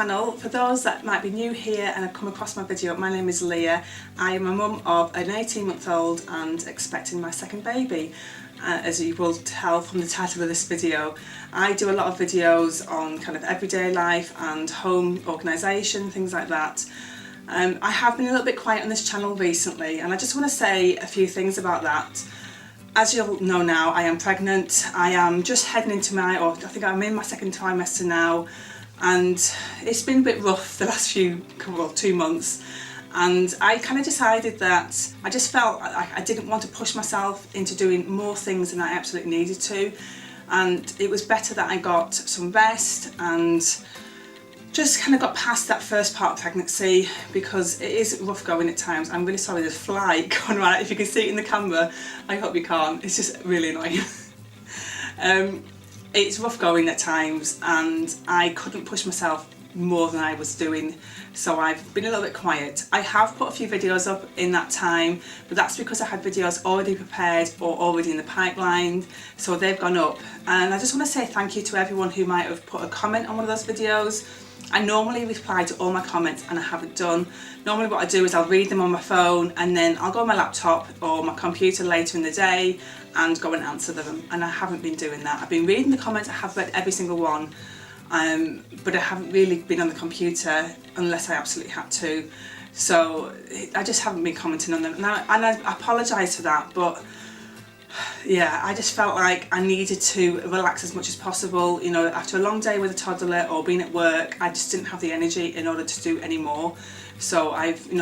channel. For those that might be new here and have come across my video, my name is Leah. I am a mum of an 18-month-old and expecting my second baby. As you will tell from the title of this video, I do a lot of videos on kind of everyday life and home organisation, things like that. I have been a little bit quiet on this channel recently, and I just want to say a few things about that. As you'll know now, I am pregnant. I am just heading into I think I'm in my second trimester now, and it's been a bit rough the last 2 months. And I kind of decided that I just felt like I didn't want to push myself into doing more things than I absolutely needed to. And it was better that I got some rest and just kind of got past that first part of pregnancy, because it is rough going at times. I'm really sorry, there's a fly going around. If you can see it in the camera, I hope you can't. It's just really annoying. It's rough going at times, and I couldn't push myself more than I was doing, so I've been a little bit quiet. I have put a few videos up in that time, but that's because I had videos already prepared or already in the pipeline, so they've gone up. And I just want to say thank you to everyone who might have put a comment on one of those videos. I normally reply to all my comments, and I haven't done. Normally what I do is I'll read them on my phone, and then I'll go on my laptop or my computer later in the day and go and answer them, and I haven't been doing that. I've been reading the comments, I have read every single one, but I haven't really been on the computer unless I absolutely had to. So I just haven't been commenting on them, and I apologise for that, but yeah, I just felt like I needed to relax as much as possible. You know, after a long day with a toddler or being at work, I just didn't have the energy in order to do any more. So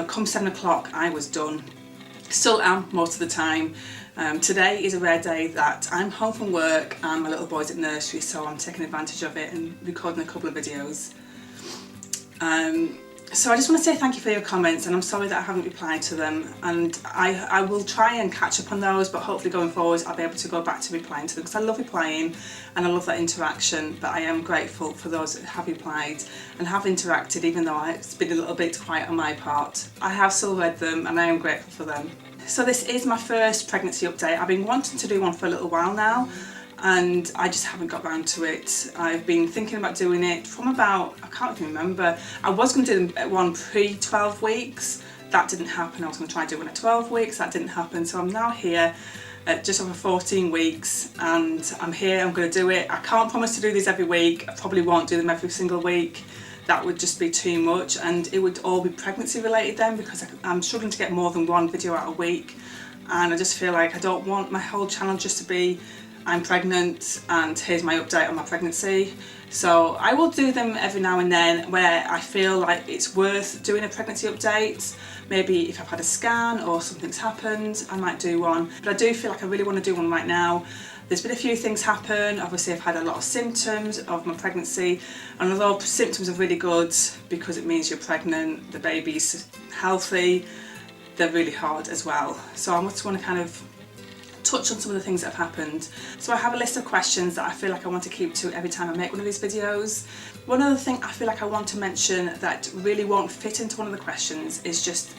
come 7 o'clock, I was done. Still am most of the time. Today is a rare day that I'm home from work and my little boy's at nursery, so I'm taking advantage of it and recording a couple of videos. So I just want to say thank you for your comments, and I'm sorry that I haven't replied to them, and I will try and catch up on those, but hopefully going forward I'll be able to go back to replying to them, because I love replying and I love that interaction. But I am grateful for those that have replied and have interacted, even though it's been a little bit quiet on my part. I have still read them, and I am grateful for them. So this is my first pregnancy update. I've been wanting to do one for a little while now, and I just haven't got round to it. I've been thinking about doing it from about, I can't even remember. I was going to do one pre-12 weeks. That didn't happen. I was going to try and do one at 12 weeks. That didn't happen. So I'm now here at just over 14 weeks, and I'm here. I'm going to do it. I can't promise to do these every week. I probably won't do them every single week. That would just be too much, and it would all be pregnancy related then, because I'm struggling to get more than one video out a week, and I just feel like I don't want my whole channel just to be I'm pregnant and here's my update on my pregnancy. So I will do them every now and then where I feel like it's worth doing a pregnancy update. Maybe if I've had a scan or something's happened, I might do one. But I do feel like I really want to do one right now. There's been a few things happen. Obviously I've had a lot of symptoms of my pregnancy, and although symptoms are really good because it means you're pregnant, the baby's healthy, they're really hard as well. So I just want to kind of touch on some of the things that have happened. So I have a list of questions that I feel like I want to keep to every time I make one of these videos. One other thing I feel like I want to mention that really won't fit into one of the questions is just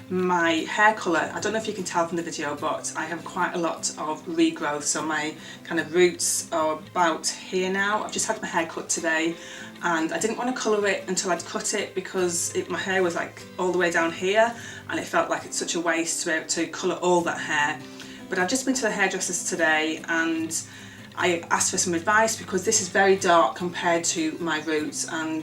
my hair colour. I don't know if you can tell from the video, but I have quite a lot of regrowth, so my kind of roots are about here now. I've just had my hair cut today, and I didn't want to colour it until I'd cut it, because my hair was like all the way down here, and it felt like it's such a waste to be able to colour all that hair. But I've just been to the hairdressers today, and I asked for some advice because this is very dark compared to my roots, and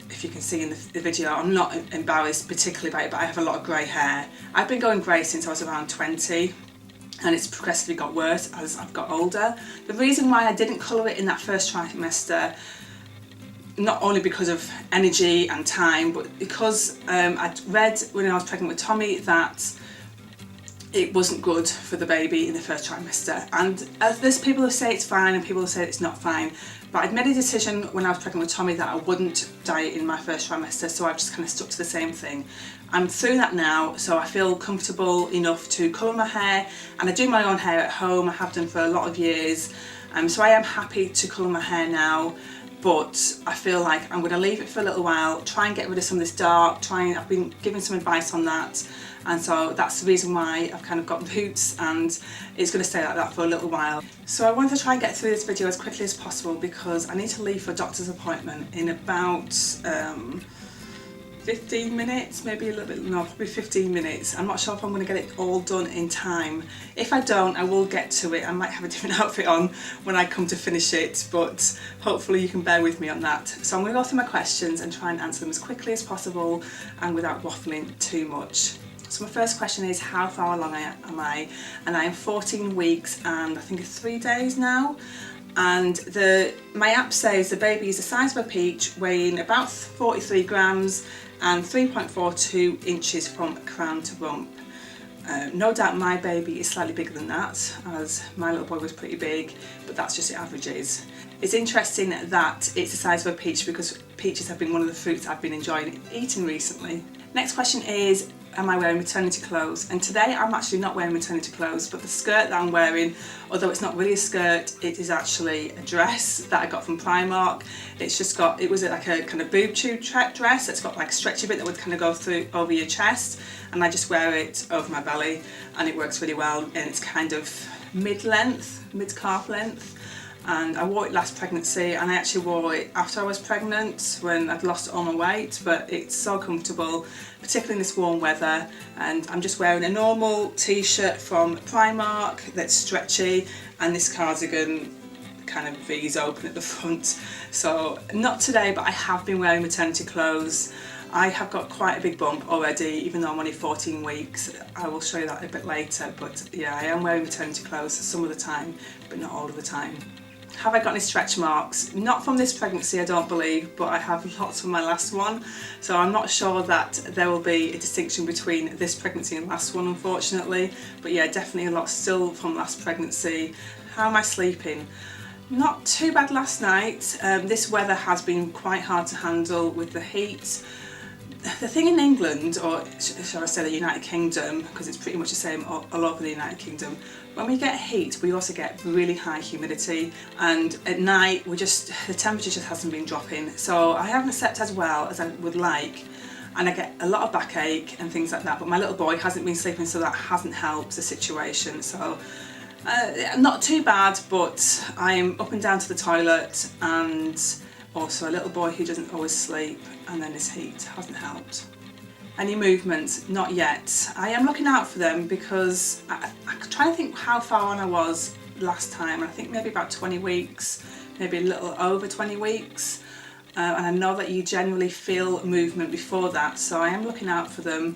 if you can see in the video, I'm not embarrassed particularly by it, but I have a lot of grey hair. I've been going grey since I was around 20, and it's progressively got worse as I've got older. The reason why I didn't colour it in that first trimester, not only because of energy and time, but because I'd read when I was pregnant with Tommy that it wasn't good for the baby in the first trimester, and there's people who say it's fine and people who say it's not fine, but I'd made a decision when I was pregnant with Tommy that I wouldn't diet in my first trimester, so I've just kind of stuck to the same thing. I'm through that now, so I feel comfortable enough to colour my hair, and I do my own hair at home. I have done for a lot of years, so I am happy to colour my hair now. but I feel like I'm going to leave it for a little while, try and get rid of some of this dark, I've been given some advice on that, and so that's the reason why I've kind of got roots, and it's going to stay like that for a little while. So I wanted to try and get through this video as quickly as possible because I need to leave for a doctor's appointment in about 15 minutes, maybe a little bit, no, probably 15 minutes. I'm not sure if I'm going to get it all done in time. If I don't, I will get to it. I might have a different outfit on when I come to finish it, but hopefully you can bear with me on that. So I'm going to go through my questions and try and answer them as quickly as possible and without waffling too much. So my first question is, how far along am I? And I am 14 weeks and I think it's 3 days now. And my app says the baby is the size of a peach, weighing about 43 grams and 3.42 inches from crown to rump. No doubt my baby is slightly bigger than that, as my little boy was pretty big, but that's just the averages. It's interesting that it's the size of a peach because peaches have been one of the fruits I've been enjoying eating recently. Next question is, am I wearing maternity clothes? And today I'm actually not wearing maternity clothes, but the skirt that I'm wearing, although it's not really a skirt, it is actually a dress that I got from Primark. It was like a kind of boob tube dress that's got like a stretchy bit that would kind of go through over your chest, and I just wear it over my belly and it works really well, and it's kind of mid-length, mid-calf length. And I wore it last pregnancy, and I actually wore it after I was pregnant when I'd lost all my weight, but it's so comfortable, particularly in this warm weather. And I'm just wearing a normal t-shirt from Primark that's stretchy, and this cardigan kind of V's open at the front. So not today, but I have been wearing maternity clothes. I have got quite a big bump already, even though I'm only 14 weeks. I will show you that a bit later, but yeah, I am wearing maternity clothes some of the time, but not all of the time. Have I got any stretch marks? Not from this pregnancy, I don't believe, but I have lots from my last one. So I'm not sure that there will be a distinction between this pregnancy and last one, unfortunately. But yeah, definitely a lot still from last pregnancy. How am I sleeping? Not too bad last night. This weather has been quite hard to handle with the heat. The thing in England, or shall I say the United Kingdom, because it's pretty much the same all over the United Kingdom, when we get heat we also get really high humidity, and at night the temperature just hasn't been dropping, so I haven't slept as well as I would like, and I get a lot of backache and things like that, but my little boy hasn't been sleeping, so that hasn't helped the situation. So not too bad, but I'm up and down to the toilet, and also a little boy who doesn't always sleep, and then his heat hasn't helped. Any movements? Not yet. I am looking out for them because I'm trying to think how far on I was last time. I think maybe about 20 weeks, maybe a little over 20 weeks. And I know that you generally feel movement before that, so I am looking out for them.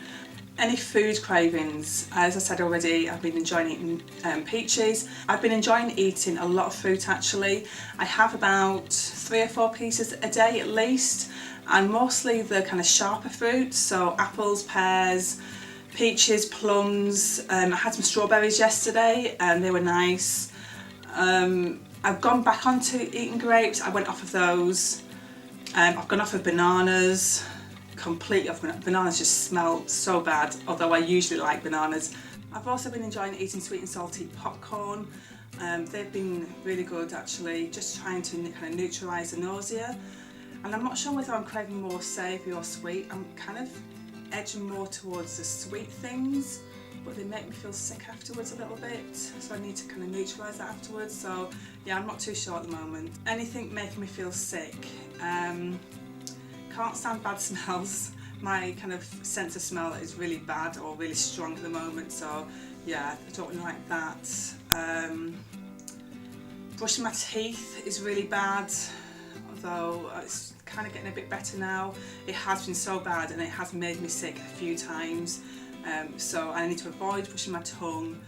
Any food cravings? As I said already, I've been enjoying eating peaches. I've been enjoying eating a lot of fruit actually. I have about 3 or 4 pieces a day at least, and mostly the kind of sharper fruits, so apples, pears, peaches, plums. I had some strawberries yesterday and they were nice. I've gone back onto eating grapes. I went off of those. I've gone off of bananas. Completely off. Bananas just smell so bad, although I usually like bananas. I've also been enjoying eating sweet and salty popcorn. They've been really good actually, just trying to kind of neutralise the nausea. And I'm not sure whether I'm craving more savoury or sweet. I'm kind of edging more towards the sweet things, but they make me feel sick afterwards a little bit, so I need to kind of neutralise that afterwards. So yeah, I'm not too sure at the moment. Anything making me feel sick? Can't stand bad smells. My kind of sense of smell is really bad or really strong at the moment, so yeah, I don't really like that. Brushing my teeth is really bad, although it's kind of getting a bit better now. It has been so bad and it has made me sick a few times, so I need to avoid brushing my tongue,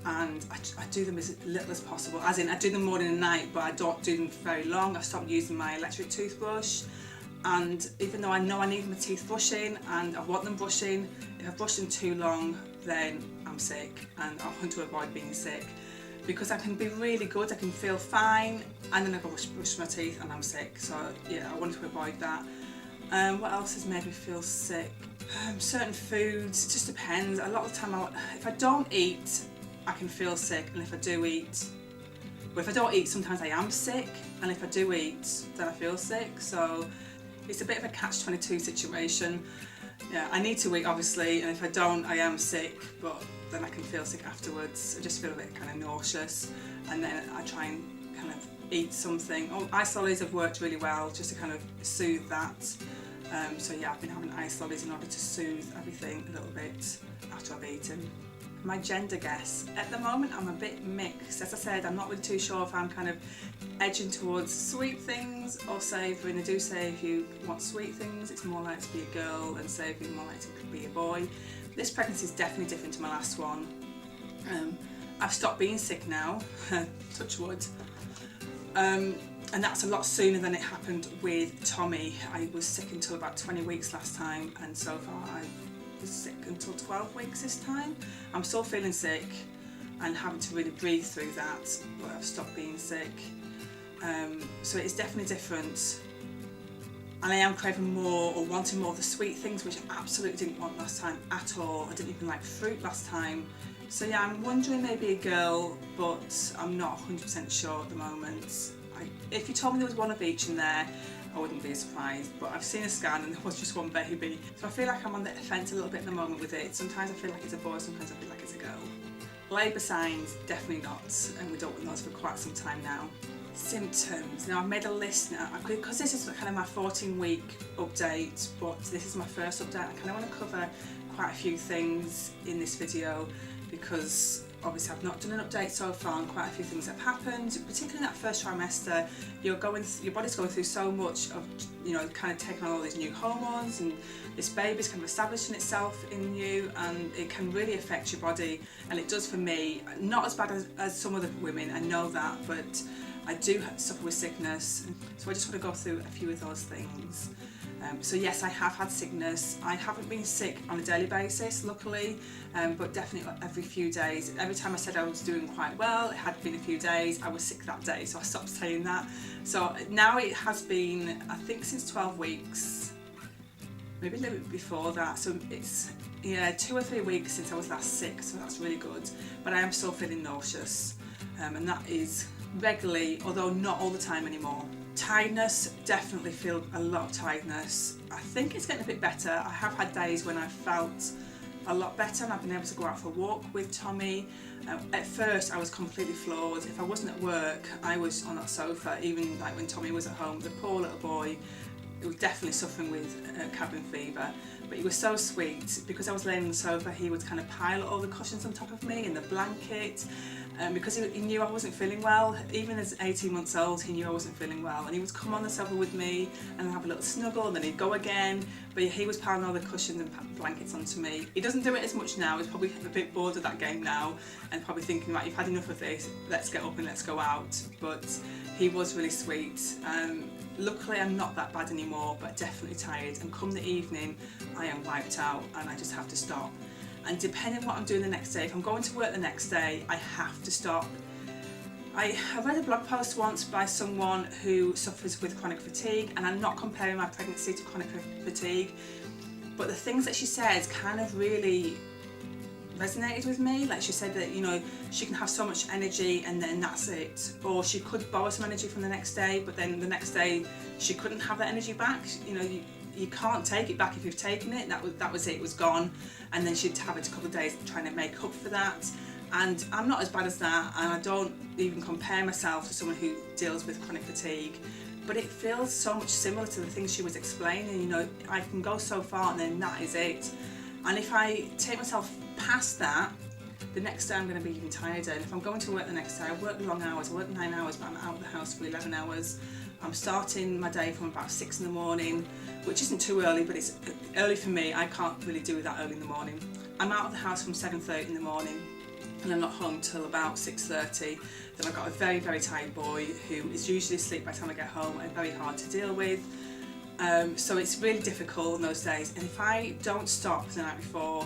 and I do them as little as possible, as in I do them morning and night, but I don't do them for very long. I stopped using my electric toothbrush, and even though I know I need my teeth brushing and I want them brushing, if I brush them too long then I'm sick, and I want to avoid being sick, because I can be really good, I can feel fine, and then I go brush my teeth and I'm sick. So yeah, I want to avoid that. What else has made me feel sick? Certain foods, it just depends. A lot of the time if I don't eat I can feel sick, and if I do eat But if I don't eat, sometimes I am sick, and if I do eat, then I feel sick. So it's a bit of a catch-22 situation. Yeah, I need to eat obviously, and if I don't, I am sick, but then I can feel sick afterwards. I just feel a bit kind of nauseous, and then I try and kind of eat something. Ice lollies have worked really well just to kind of soothe that. So yeah, I've been having ice lollies in order to soothe everything a little bit after I've eaten. My gender guess. At the moment I'm a bit mixed. As I said, I'm not really too sure if I'm kind of edging towards sweet things or savoury. And I do say if you want sweet things, it's more likely to be a girl, and savoury more likely to be a boy. This pregnancy is definitely different to my last one. I've stopped being sick now, touch wood. And that's a lot sooner than it happened with Tommy. I was sick until about 20 weeks last time, and so far I was sick until 12 weeks this time. I'm still feeling sick and having to really breathe through that, but I've stopped being sick. So it's definitely different. And I am craving more or wanting more of the sweet things, which I absolutely didn't want last time at all. I didn't even like fruit last time. So yeah, I'm wondering maybe a girl, but I'm not 100% sure at the moment. If you told me there was one of each in there, I wouldn't be surprised, but I've seen a scan and there was just one baby. So I feel like I'm on the fence a little bit at the moment with it. Sometimes I feel like it's a boy, sometimes I feel like it's a girl. Labour signs, definitely not, and we don't want those for quite some time now. Symptoms. Now I've made a list now, because this is kind of my 14-week update, but this is my first update. I kind of want to cover quite a few things in this video, because obviously I've not done an update so far, and quite a few things have happened, particularly in that first trimester. Your body's going through so much of, kind of taking on all these new hormones, and this baby's kind of establishing itself in you, and it can really affect your body, and it does for me. Not as bad as some other women, I know that, but I do suffer with sickness, so I just want to go through a few of those things. So yes, I have had sickness. I haven't been sick on a daily basis, luckily, but definitely every few days. Every time I said I was doing quite well, it had been a few days, I was sick that day, so I stopped saying that. So now it has been, I think, since 12 weeks, maybe a little bit before that. So it's 2 or 3 weeks since I was last sick, so that's really good. But I am still feeling nauseous, and that is regularly, although not all the time anymore. Tiredness, definitely feel a lot of tiredness. I think it's getting a bit better. I have had days when I felt a lot better and I've been able to go out for a walk with Tommy. At first I was completely floored. If I wasn't at work, I was on that sofa, even like when Tommy was at home. The poor little boy, he was definitely suffering with cabin fever, but he was so sweet. Because I was laying on the sofa, he would kind of pile all the cushions on top of me and the blanket, because he knew I wasn't feeling well. Even as 18 months old, he knew I wasn't feeling well, and he would come on the sofa with me and have a little snuggle, and then he'd go again, but he was piling all the cushions and blankets onto me. He doesn't do it as much now. He's probably a bit bored of that game now and probably thinking, right, you've had enough of this, let's get up and let's go out. But he was really sweet. Luckily I'm not that bad anymore, but definitely tired, and come the evening I am wiped out and I just have to stop. And depending on what I'm doing the next day, if I'm going to work the next day, I have to stop. I read a blog post once by someone who suffers with chronic fatigue, and I'm not comparing my pregnancy to chronic fatigue, but the things that she said kind of really resonated with me. Like, she said that she can have so much energy and then that's it, or she could borrow some energy from the next day, but then the next day she couldn't have that energy back. You can't take it back. If you've taken it, that was it, it was gone, and then she'd have it a couple of days trying to make up for that. And I'm not as bad as that, and I don't even compare myself to someone who deals with chronic fatigue, but it feels so much similar to the things she was explaining. I can go so far and then that is it, and if I take myself past that, the next day I'm going to be even tireder. And if I'm going to work the next day, I work long hours, I work 9 hours, but I'm out of the house for 11 hours. I'm starting my day from about 6 in the morning, which isn't too early, but it's early for me. I can't really do that early in the morning. I'm out of the house from 7:30 in the morning, and I'm not home till about 6:30. Then I've got a very, very tired boy who is usually asleep by the time I get home and very hard to deal with. So it's really difficult on those days, and if I don't stop the night before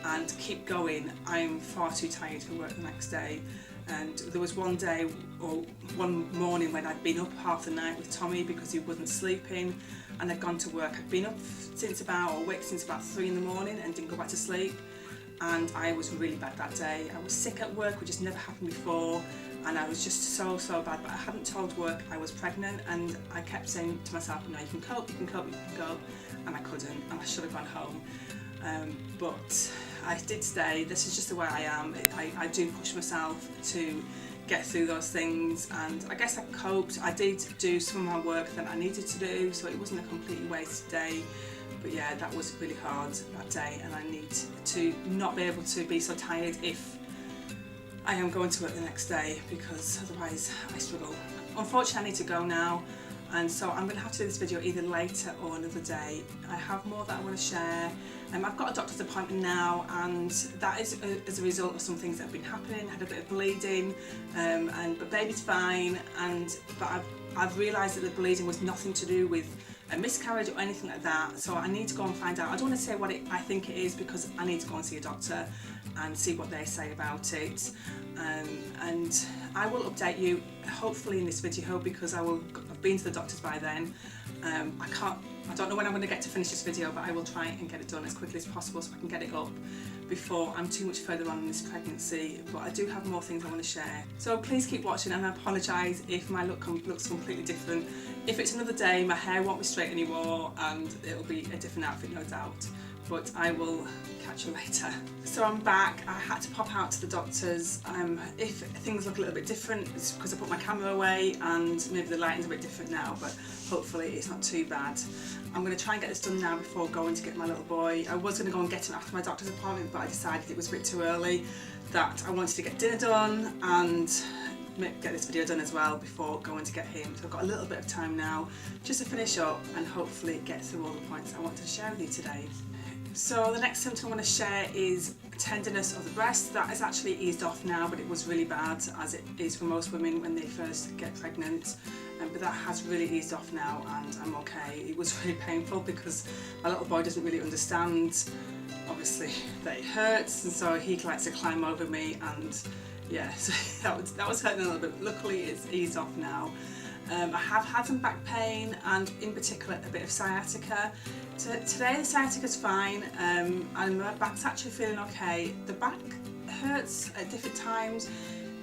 and keep going, I'm far too tired for work the next day. And there was one day or one morning when I'd been up half the night with Tommy because he wasn't sleeping, and I'd gone to work. I'd been up awake since about 3 in the morning and didn't go back to sleep, and I was really bad that day. I was sick at work, which has never happened before, and I was just so bad, but I hadn't told work I was pregnant, and I kept saying to myself, no, you can cope, you can cope, you can cope, and I couldn't, and I should have gone home. But I did stay. This is just the way I am. I do push myself to get through those things, and I guess I coped. I did do some of my work that I needed to do, so it wasn't a completely wasted day. But yeah, that was really hard that day, and I need to not be able to be so tired if I am going to work the next day, because otherwise I struggle. Unfortunately, I need to go now, and so I'm going to have to do this video either later or another day. I have more that I want to share. I've got a doctor's appointment now, and that is as a result of some things that have been happening. I had a bit of bleeding, but baby's fine, but I've realised that the bleeding was nothing to do with a miscarriage or anything like that, so I need to go and find out. I don't want to say what I think it is, because I need to go and see a doctor and see what they say about it, and I will update you hopefully in this video, because I've been to the doctors by then. I don't know when I'm going to get to finish this video, but I will try and get it done as quickly as possible so I can get it up before I'm too much further on in this pregnancy. But I do have more things I want to share, so please keep watching, and I apologise if my look looks completely different. If it's another day, my hair won't be straight anymore, and it'll be a different outfit, no doubt, but I will catch you later. So I'm back. I had to pop out to the doctors. If things look a little bit different, it's because I put my camera away, and maybe the lighting's a bit different now, but hopefully it's not too bad. I'm going to try and get this done now before going to get my little boy. I was going to go and get him after my doctor's appointment, but I decided it was a bit too early, that I wanted to get dinner done and get this video done as well before going to get him. So I've got a little bit of time now just to finish up and hopefully get through all the points I want to share with you today. So the next symptom I want to share is tenderness of the breast. That has actually eased off now, but it was really bad, as it is for most women when they first get pregnant. But that has really eased off now, and I'm okay. It was really painful because my little boy doesn't really understand, obviously, that it hurts, and so he likes to climb over me, and yeah, so that was hurting a little bit. Luckily it's eased off now. I have had some back pain, and in particular a bit of sciatica. Today the sciatica's fine, and my back's actually feeling okay. The back hurts at different times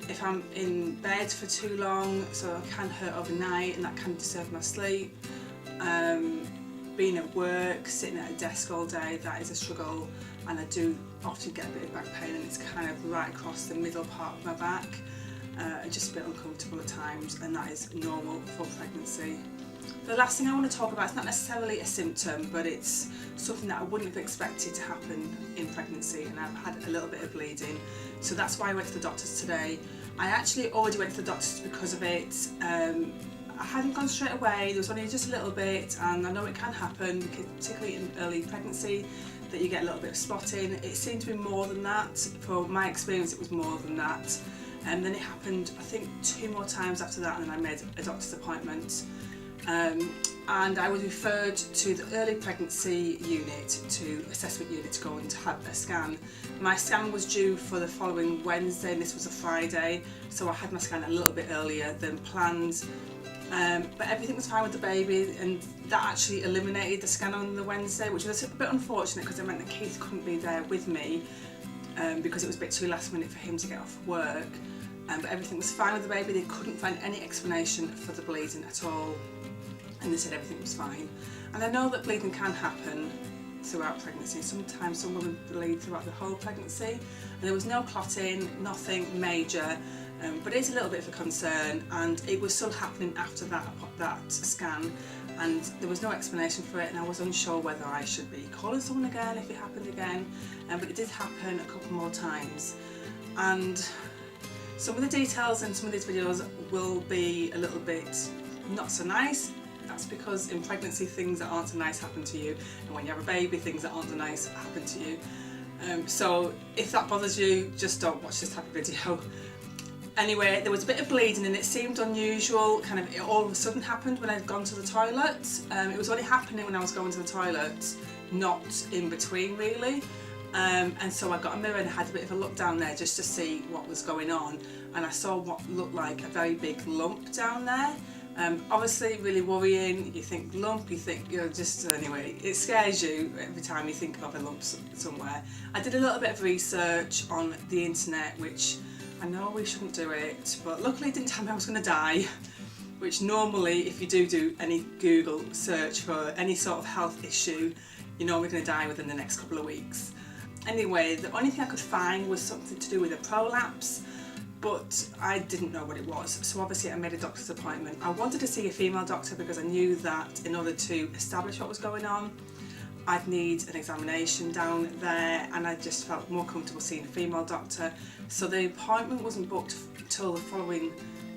if I'm in bed for too long, so it can hurt overnight, and that can disturb my sleep. Being at work, sitting at a desk all day, that is a struggle, and I do often get a bit of back pain, and it's kind of right across the middle part of my back. Just a bit uncomfortable at times, and that is normal for pregnancy. The last thing I want to talk about is not necessarily a symptom, but it's something that I wouldn't have expected to happen in pregnancy, and I've had a little bit of bleeding, so that's why I went to the doctors today. I actually already went to the doctors because of it. I hadn't gone straight away, there was only just a little bit, and I know it can happen, particularly in early pregnancy, that you get a little bit of spotting. It seemed to be more than that. For my experience, it was more than that. And then it happened, I think, 2 more times after that, and then I made a doctor's appointment. And I was referred to the early pregnancy unit, to assessment unit, to go and have a scan. My scan was due for the following Wednesday, and this was a Friday, so I had my scan a little bit earlier than planned. But everything was fine with the baby, and that actually eliminated the scan on the Wednesday, which was a bit unfortunate because it meant that Keith couldn't be there with me, because it was a bit too last minute for him to get off work. But everything was fine with the baby. They couldn't find any explanation for the bleeding at all, and they said everything was fine. And I know that bleeding can happen throughout pregnancy. Sometimes some women bleed throughout the whole pregnancy, and there was no clotting, nothing major, but it's a little bit of a concern, and it was still happening after that scan, and there was no explanation for it, and I was unsure whether I should be calling someone again if it happened again, but it did happen a couple more times. And some of the details in some of these videos will be a little bit not so nice. That's because in pregnancy things that aren't so nice happen to you, and when you have a baby things that aren't so nice happen to you. So if that bothers you, just don't watch this type of video. Anyway, there was a bit of bleeding, and it seemed unusual, kind of it all of a sudden happened when I'd gone to the toilet. It was only happening when I was going to the toilet, not in between really. And so I got a mirror and had a bit of a look down there just to see what was going on, and I saw what looked like a very big lump down there. Obviously really worrying. You think lump, you think, you know, just anyway, it scares you every time you think of a lump somewhere. I did a little bit of research on the internet, which I know we shouldn't do it, but luckily it didn't tell me I was going to die, which normally if you do any Google search for any sort of health issue, you're normally going to die within the next couple of weeks. Anyway, the only thing I could find was something to do with a prolapse, but I didn't know what it was, so obviously I made a doctor's appointment. I wanted to see a female doctor because I knew that in order to establish what was going on, I'd need an examination down there, and I just felt more comfortable seeing a female doctor. So the appointment wasn't booked until the following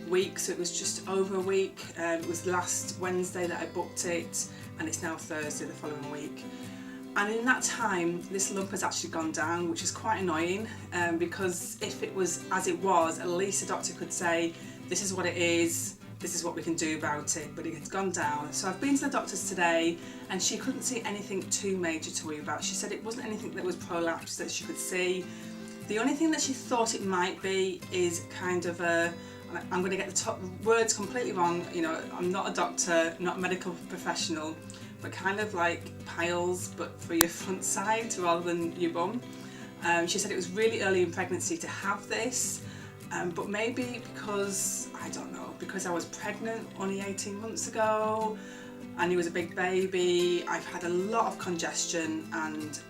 week, so it was just over a week. It was last Wednesday that I booked it, and it's now Thursday the following week. And in that time, this lump has actually gone down, which is quite annoying, because if it was as it was, at least the doctor could say, this is what it is, this is what we can do about it, but it's gone down. So I've been to the doctor's today, and she couldn't see anything too major to worry about. She said it wasn't anything that was prolapse that she could see. The only thing that she thought it might be is kind of I'm going to get the top words completely wrong, you know, I'm not a doctor, not a medical professional, but kind of like piles, but for your front side rather than your bum. She said it was really early in pregnancy to have this, but maybe because, I don't know, because I was pregnant only 18 months ago and he was a big baby, I've had a lot of congestion and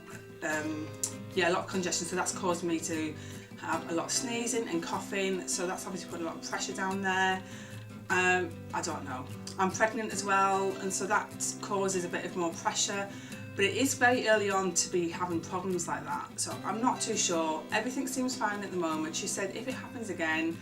a lot of congestion, so that's caused me to have a lot of sneezing and coughing, so that's obviously put a lot of pressure down there. I don't know. I'm pregnant as well, and so that causes a bit of more pressure, but it is very early on to be having problems like that, so I'm not too sure. Everything seems fine at the moment. She said if it happens again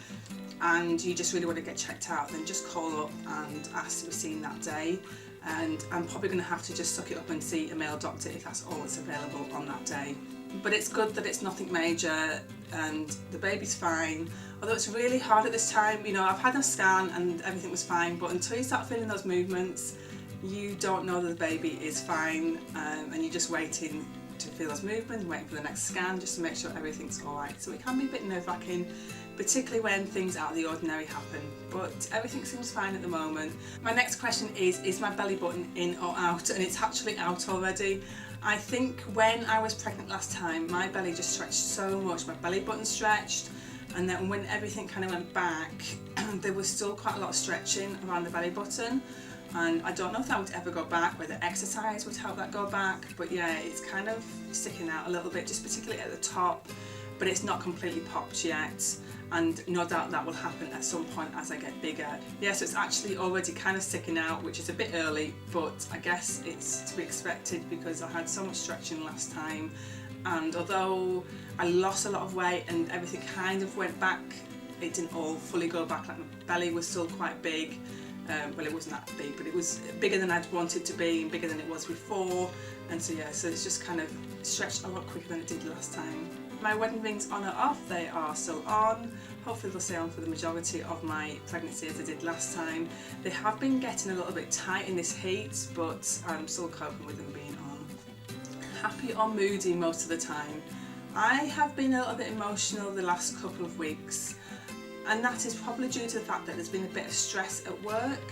and you just really want to get checked out, then just call up and ask to be seen that day, and I'm probably going to have to just suck it up and see a male doctor if that's all that's available on that day. But it's good that it's nothing major and the baby's fine, although it's really hard at this time. You know, I've had a scan and everything was fine, but until you start feeling those movements, you don't know that the baby is fine, and you're just waiting to feel those movements, waiting for the next scan just to make sure everything's alright. So it can be a bit nerve-wracking, particularly when things out of the ordinary happen, but everything seems fine at the moment. My next question is my belly button in or out? And it's actually out already. I think when I was pregnant last time, my belly just stretched so much, my belly button stretched, and then when everything kind of went back, there was still quite a lot of stretching around the belly button, and I don't know if that would ever go back, whether exercise would help that go back, but yeah, it's kind of sticking out a little bit, just particularly at the top, but it's not completely popped yet, and no doubt that will happen at some point as I get bigger. Yeah, so it's actually already kind of sticking out, which is a bit early, but I guess it's to be expected because I had so much stretching last time, and although I lost a lot of weight and everything kind of went back, it didn't all fully go back. Like my belly was still quite big. Well, it wasn't that big, but it was bigger than I'd wanted to be and bigger than it was before, and so yeah, so it's just kind of stretched a lot quicker than it did last time. My wedding rings on or off, they are still on. Hopefully they'll stay on for the majority of my pregnancy as I did last time. They have been getting a little bit tight in this heat, but I'm still coping with them being on. Happy or moody most of the time. I have been a little bit emotional the last couple of weeks, and that is probably due to the fact that there's been a bit of stress at work.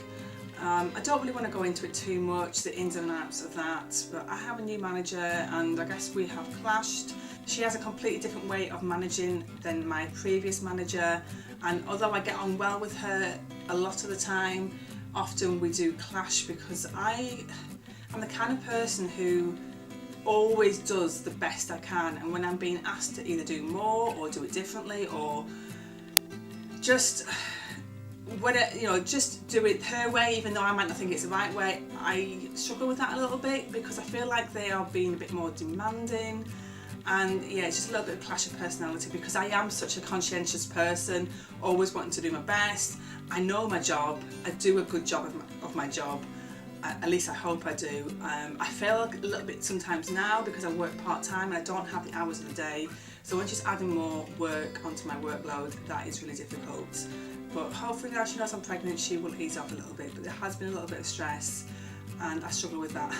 I don't really want to go into it too much, the ins and outs of that, but I have a new manager and I guess we have clashed. She has a completely different way of managing than my previous manager, and although I get on well with her a lot of the time, often we do clash because I'm the kind of person who always does the best I can, and when I'm being asked to either do more or do it differently or just just do it her way, even though I might not think it's the right way, I struggle with that a little bit because I feel like they are being a bit more demanding. And yeah, it's just a little bit of clash of personality because I am such a conscientious person, always wanting to do my best. I know my job, I do a good job of my job, at least I hope I do. I fail a little bit sometimes now because I work part-time and I don't have the hours of the day, so when she's adding more work onto my workload, that is really difficult. But hopefully now she knows I'm pregnant, she will ease off a little bit, but there has been a little bit of stress and I struggle with that.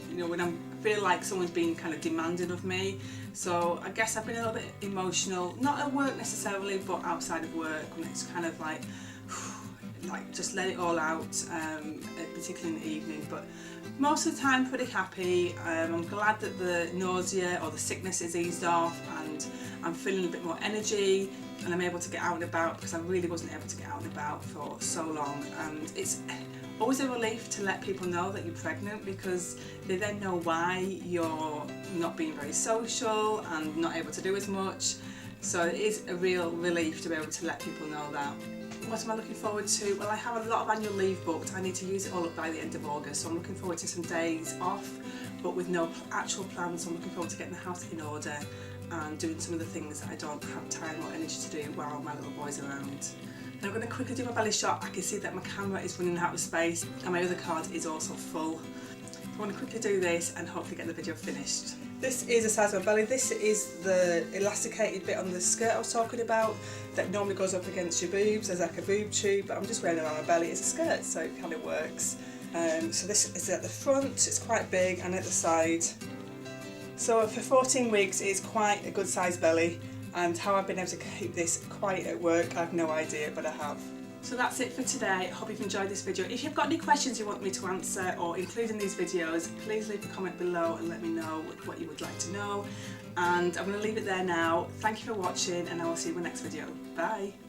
You know, when I feel like someone's being kind of demanding of me. So I guess I've been a little bit emotional, not at work necessarily, but outside of work, when it's kind of like just let it all out, particularly in the evening. But most of the time pretty happy. I'm glad that the nausea or the sickness is eased off and I'm feeling a bit more energy. and I'm able to get out and about, because I really wasn't able to get out and about for so long. And it's always a relief to let people know that you're pregnant, because they then know why you're not being very social and not able to do as much. So it is a real relief to be able to let people know that. What am I looking forward to? Well, I have a lot of annual leave booked. I need to use it all up by the end of August, so I'm looking forward to some days off, but with no actual plans. So I'm looking forward to getting the house in order and doing some of the things that I don't have time or energy to do while my little boy's around. Now I'm going to quickly do my belly shot. I can see that my camera is running out of space and my other card is also full. I want to quickly do this and hopefully get the video finished. This is the size of my belly. This is the elasticated bit on the skirt I was talking about that normally goes up against your boobs. There's like a boob tube, but I'm just wearing it around my belly. It's a skirt, so it kind of works. So this is at the front, it's quite big, and at the side. So for 14 weeks it's quite a good sized belly, and how I've been able to keep this quiet at work, I have no idea, but I have. So that's it for today. I hope you've enjoyed this video. If you've got any questions you want me to answer or include in these videos, please leave a comment below and let me know what you would like to know. And I'm going to leave it there now. Thank you for watching, and I will see you in my next video. Bye!